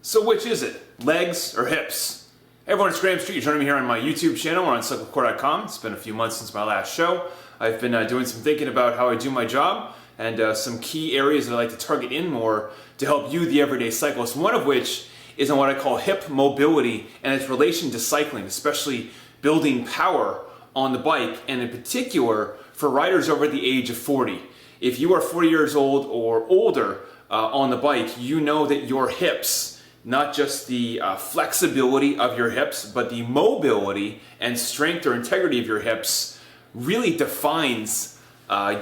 So which is it? Legs or hips? Hey everyone, it's Graeme Street. You're joining me here on my YouTube channel or on cyclecore.com. It's been a few months since my last show. I've been doing some thinking about how I do my job and some key areas that I like to target in more to help you, the everyday cyclist, one of which is on what I call hip mobility and its relation to cycling, especially building power on the bike, and in particular for riders over the age of 40. If you are 40 years old or older on the bike, you know that your hips, not just the flexibility of your hips, but the mobility and strength or integrity of your hips really defines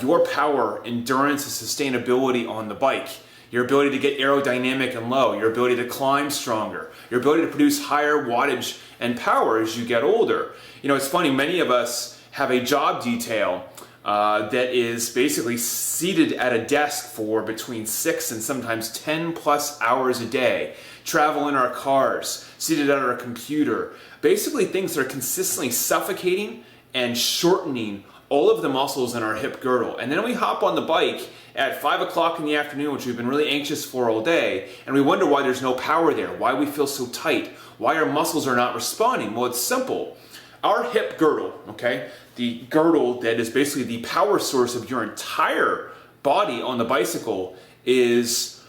your power, endurance, and sustainability on the bike. Your ability to get aerodynamic and low, your ability to climb stronger, your ability to produce higher wattage and power as you get older. You know, it's funny, many of us have a job detail that is basically seated at a desk for between 6 and sometimes 10 plus hours a day, travel in our cars, seated at our computer, basically things that are consistently suffocating and shortening all of the muscles in our hip girdle. And then we hop on the bike at 5 o'clock in the afternoon, which we've been really anxious for all day, and we wonder why there's no power there, why we feel so tight, why our muscles are not responding. Well, it's simple. Our hip girdle, okay, the girdle that is basically the power source of your entire body on the bicycle, is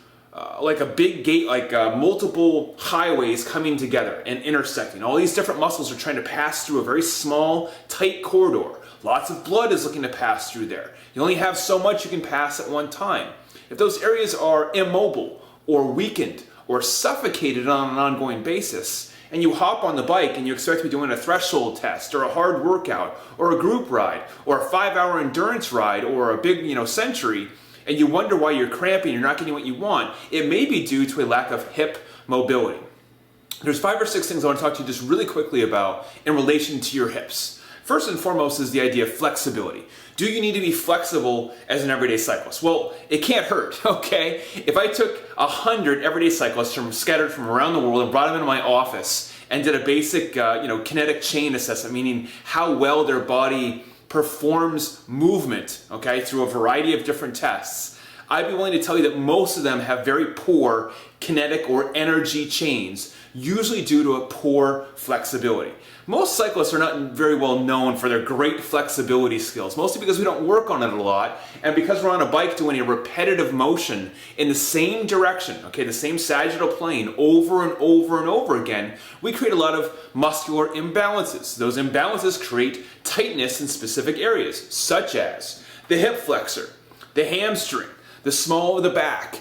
like a big gate, like multiple highways coming together and intersecting. All these different muscles are trying to pass through a very small, tight corridor. Lots of blood is looking to pass through there. You only have so much you can pass at one time. If those areas are immobile or weakened or suffocated on an ongoing basis, and you hop on the bike and you expect to be doing a threshold test or a hard workout or a group ride or a 5-hour endurance ride or a big, century, and you wonder why you're cramping, you're not getting what you want, it may be due to a lack of hip mobility. There's 5 or 6 things I want to talk to you just really quickly about in relation to your hips. First and foremost is the idea of flexibility. Do you need to be flexible as an everyday cyclist? Well, it can't hurt, okay? If I took 100 everyday cyclists scattered from around the world and brought them into my office and did a basic, kinetic chain assessment, meaning how well their body performs movement, okay, through a variety of different tests, I'd be willing to tell you that most of them have very poor kinetic or energy chains, usually due to a poor flexibility. Most cyclists are not very well known for their great flexibility skills, mostly because we don't work on it a lot, and because we're on a bike doing a repetitive motion in the same direction, okay, the same sagittal plane over and over and over again, we create a lot of muscular imbalances. Those imbalances create tightness in specific areas, such as the hip flexor, the hamstring, the small of the back,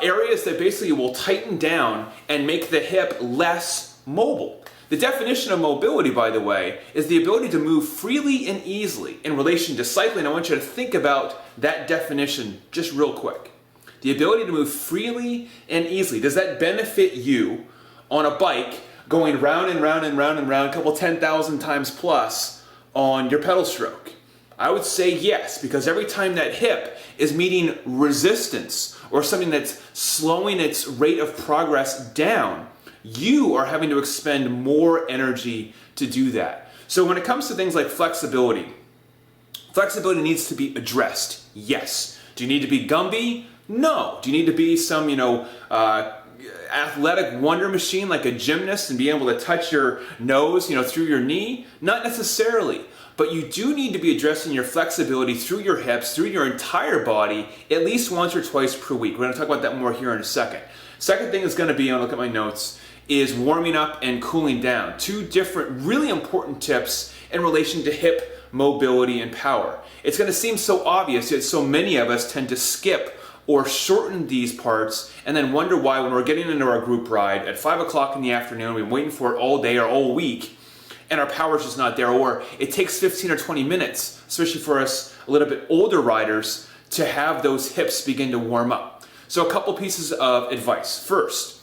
areas that basically will tighten down and make the hip less mobile. The definition of mobility, by the way, is the ability to move freely and easily. In relation to cycling, I want you to think about that definition just real quick. The ability to move freely and easily. Does that benefit you on a bike going round and round and round and round, a couple 10,000 times plus on your pedal stroke? I would say yes, because every time that hip is meeting resistance or something that's slowing its rate of progress down, you are having to expend more energy to do that. So when it comes to things like flexibility, flexibility needs to be addressed. Yes. Do you need to be Gumby? No. Do you need to be some, athletic wonder machine like a gymnast and be able to touch your nose, through your knee? Not necessarily. But you do need to be addressing your flexibility through your hips, through your entire body, at least once or twice per week. We're going to talk about that more here in a second. Second thing is going to be, I'll look at my notes, is warming up and cooling down. 2 different really important tips in relation to hip mobility and power. It's going to seem so obvious, yet so many of us tend to skip or shorten these parts and then wonder why when we're getting into our group ride at 5 o'clock in the afternoon, we've been waiting for it all day or all week, and our power's just not there, or it takes 15 or 20 minutes, especially for us a little bit older riders, to have those hips begin to warm up. So a couple pieces of advice. First,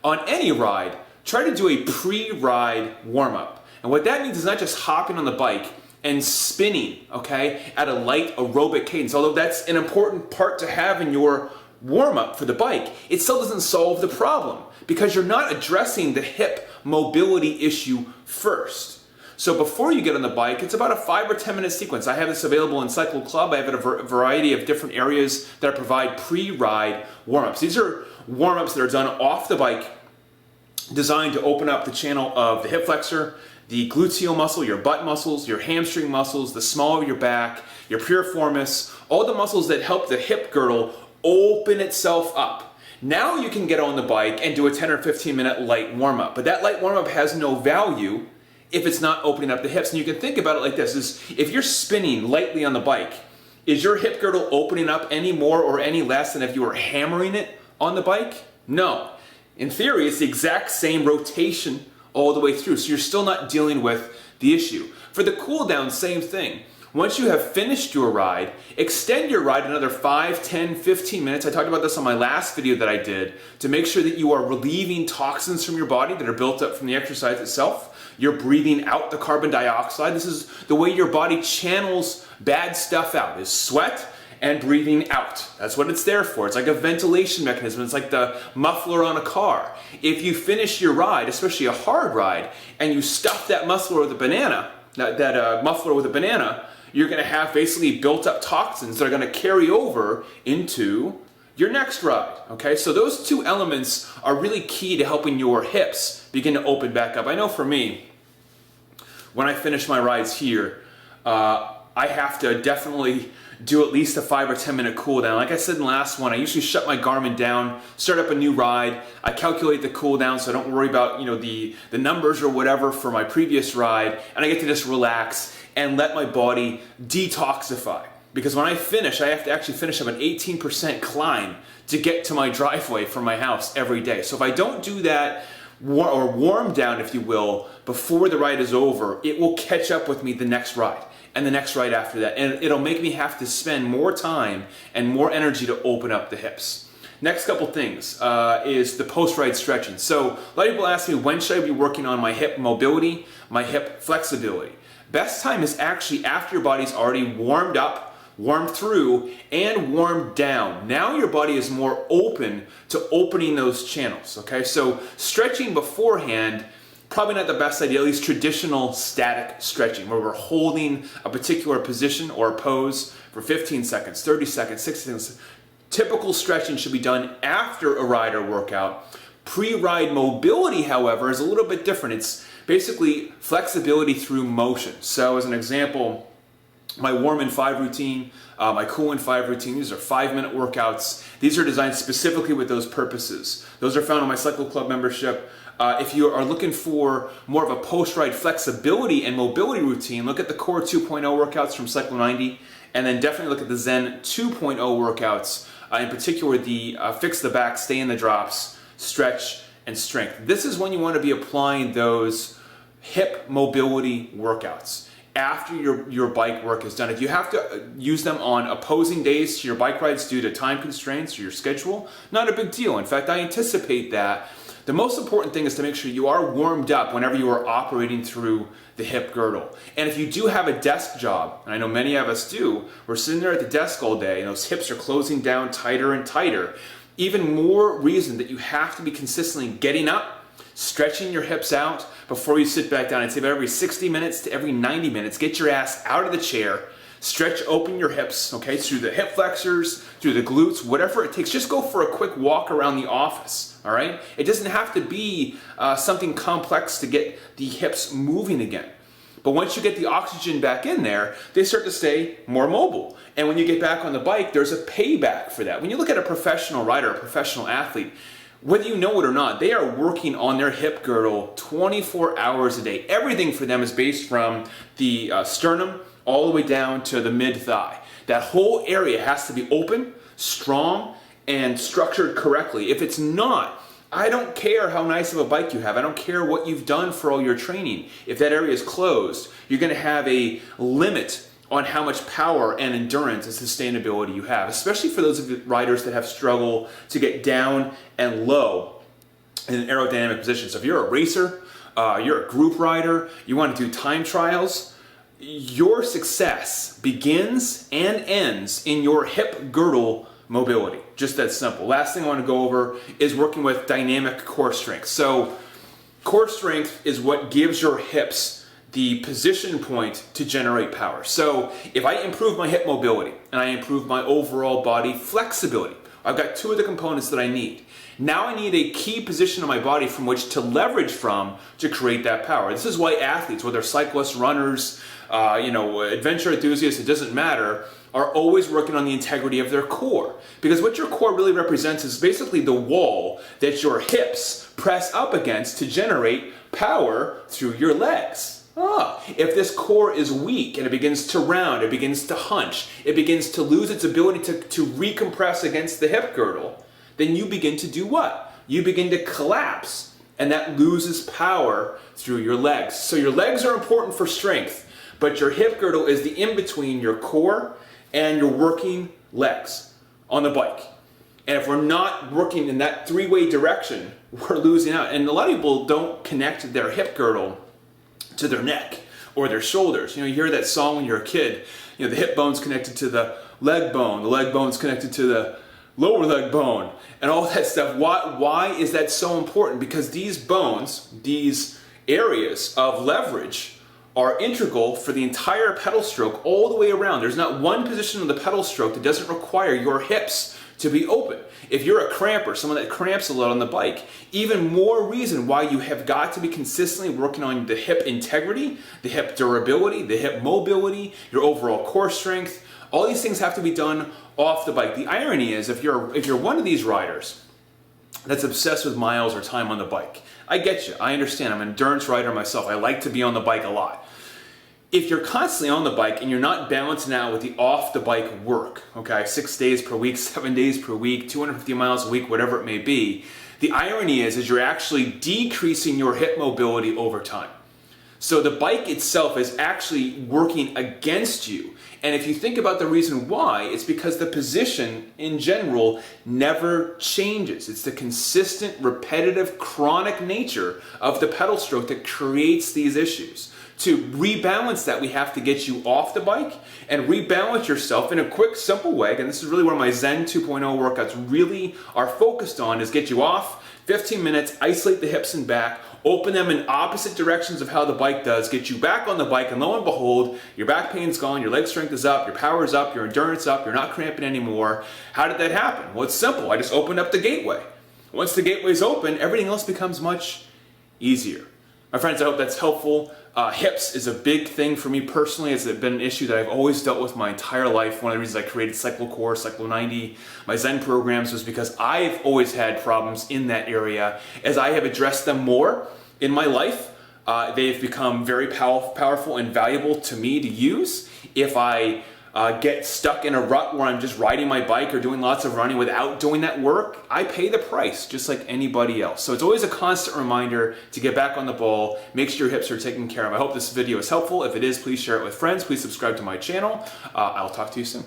on any ride, try to do a pre-ride warm-up. And what that means is not just hopping on the bike and spinning, okay, at a light aerobic cadence, although that's an important part to have in your warm-up for the bike. It still doesn't solve the problem because you're not addressing the hip mobility issue first. So before you get on the bike, it's about a 5 or 10 minute sequence. I have this available in Cycle Club. I have it in a variety of different areas that I provide pre-ride warm-ups. These are warm-ups that are done off the bike designed to open up the channel of the hip flexor, the gluteal muscle, your butt muscles, your hamstring muscles, the small of your back, your piriformis, all the muscles that help the hip girdle open itself up. Now you can get on the bike and do a 10 or 15 minute light warm-up, but that light warm-up has no value if it's not opening up the hips. And you can think about it like this, is if you're spinning lightly on the bike, is your hip girdle opening up any more or any less than if you were hammering it on the bike? No. In theory, it's the exact same rotation all the way through, so you're still not dealing with the issue. For the cool down, same thing. Once you have finished your ride, extend your ride another 5, 10, 15 minutes. I talked about this on my last video that I did, to make sure that you are relieving toxins from your body that are built up from the exercise itself. You're breathing out the carbon dioxide. This is the way your body channels bad stuff out, is sweat and breathing out. That's what it's there for. It's like a ventilation mechanism. It's like the muffler on a car. If you finish your ride, especially a hard ride, and you stuff that muffler with a banana, muffler with a banana, you're going to have basically built up toxins that are going to carry over into your next ride. Okay, so those two elements are really key to helping your hips begin to open back up. I know for me, when I finish my rides here, I have to definitely do at least a 5 or 10 minute cool down. Like I said in the last one, I usually shut my Garmin down, start up a new ride. I calculate the cool down so I don't worry about the numbers or whatever for my previous ride, and I get to just relax and let my body detoxify. Because when I finish, I have to actually finish up an 18% climb to get to my driveway from my house every day. So if I don't do that, or warm down, if you will, before the ride is over, it will catch up with me the next ride and the next ride after that. And it'll make me have to spend more time and more energy to open up the hips. Next couple things is the post-ride stretching. So a lot of people ask me, when should I be working on my hip mobility, my hip flexibility? Best time is actually after your body's already warmed up, warmed through, and warmed down. Now your body is more open to opening those channels, okay? So stretching beforehand, probably not the best idea, at least traditional static stretching, where we're holding a particular position or a pose for 15 seconds, 30 seconds, 60 seconds. Typical stretching should be done after a ride or workout. Pre-ride mobility, however, is a little bit different. It's basically flexibility through motion. So as an example, my warm in 5 routine, my cool in 5 routine, these are 5-minute workouts. These are designed specifically with those purposes. Those are found on my Cycle Club membership. If you are looking for more of a post-ride flexibility and mobility routine, look at the Core 2.0 workouts from Cycle 90, and then definitely look at the Zen 2.0 workouts, in particular the Fix the Back, Stay in the Drops, Stretch, and Strength. This is when you want to be applying those hip mobility workouts after your bike work is done. If you have to use them on opposing days to your bike rides due to time constraints or your schedule, not a big deal. In fact, I anticipate that. The most important thing is to make sure you are warmed up whenever you are operating through the hip girdle. And if you do have a desk job, and I know many of us do, we're sitting there at the desk all day and those hips are closing down tighter and tighter, even more reason that you have to be consistently getting up, stretching your hips out before you sit back down. I'd say about every 60 minutes to every 90 minutes, get your ass out of the chair, stretch open your hips, okay, through the hip flexors, through the glutes, whatever it takes. Just go for a quick walk around the office, all right? It doesn't have to be something complex to get the hips moving again. But once you get the oxygen back in there, they start to stay more mobile. And when you get back on the bike, there's a payback for that. When you look at a professional rider, a professional athlete, whether you know it or not, they are working on their hip girdle 24 hours a day. Everything for them is based from the sternum all the way down to the mid-thigh. That whole area has to be open, strong, and structured correctly. If it's not, I don't care how nice of a bike you have. I don't care what you've done for all your training. If that area is closed, you're going to have a limit on how much power and endurance and sustainability you have, especially for those of the riders that have struggled to get down and low in an aerodynamic position. So if you're a racer, you're a group rider, you want to do time trials, your success begins and ends in your hip girdle mobility. Just that simple. Last thing I want to go over is working with dynamic core strength. So core strength is what gives your hips the position point to generate power. So if I improve my hip mobility and I improve my overall body flexibility, I've got two of the components that I need. Now I need a key position on my body from which to leverage from to create that power. This is why athletes, whether cyclists, runners, adventure enthusiasts, it doesn't matter, are always working on the integrity of their core. Because what your core really represents is basically the wall that your hips press up against to generate power through your legs. If this core is weak and it begins to round, it begins to hunch, it begins to lose its ability to recompress against the hip girdle, then you begin to do what? You begin to collapse, and that loses power through your legs. So your legs are important for strength, but your hip girdle is the in-between your core and your working legs on the bike. And if we're not working in that three-way direction, we're losing out. And a lot of people don't connect their hip girdle to their neck or their shoulders. You hear that song when you're a kid, the hip bone's connected to the leg bone's connected to the lower leg bone, and all that stuff. Why is that so important? Because these bones, these areas of leverage, are integral for the entire pedal stroke all the way around. There's not one position of the pedal stroke that doesn't require your hips to be open. If you're a cramper, someone that cramps a lot on the bike, even more reason why you have got to be consistently working on the hip integrity, the hip durability, the hip mobility, your overall core strength. All these things have to be done off the bike. The irony is, if you're one of these riders that's obsessed with miles or time on the bike, I get you. I understand. I'm an endurance rider myself. I like to be on the bike a lot. If you're constantly on the bike and you're not balancing out with the off-the-bike work, okay, 6 days per week, 7 days per week, 250 miles a week, whatever it may be, the irony is you're actually decreasing your hip mobility over time. So the bike itself is actually working against you. And if you think about the reason why, it's because the position in general never changes. It's the consistent, repetitive, chronic nature of the pedal stroke that creates these issues. To rebalance that, we have to get you off the bike and rebalance yourself in a quick, simple way. And this is really where my Zen 2.0 workouts really are focused on, is get you off, 15 minutes, isolate the hips and back, open them in opposite directions of how the bike does, get you back on the bike, and lo and behold, your back pain's gone, your leg strength is up, your power's up, your endurance up, you're not cramping anymore. How did that happen? Well, it's simple. I just opened up the gateway. Once the gateway's open, everything else becomes much easier. My friends, I hope that's helpful. Hips is a big thing for me personally. It's been an issue that I've always dealt with my entire life. One of the reasons I created CycloCore, Cyclo 90, my Zen programs, was because I've always had problems in that area. As I have addressed them more in my life, they've become very powerful and valuable to me to use. If I get stuck in a rut where I'm just riding my bike or doing lots of running without doing that work, I pay the price just like anybody else. So it's always a constant reminder to get back on the ball, make sure your hips are taken care of. I hope this video is helpful. If it is, please share it with friends. Please subscribe to my channel. I'll talk to you soon.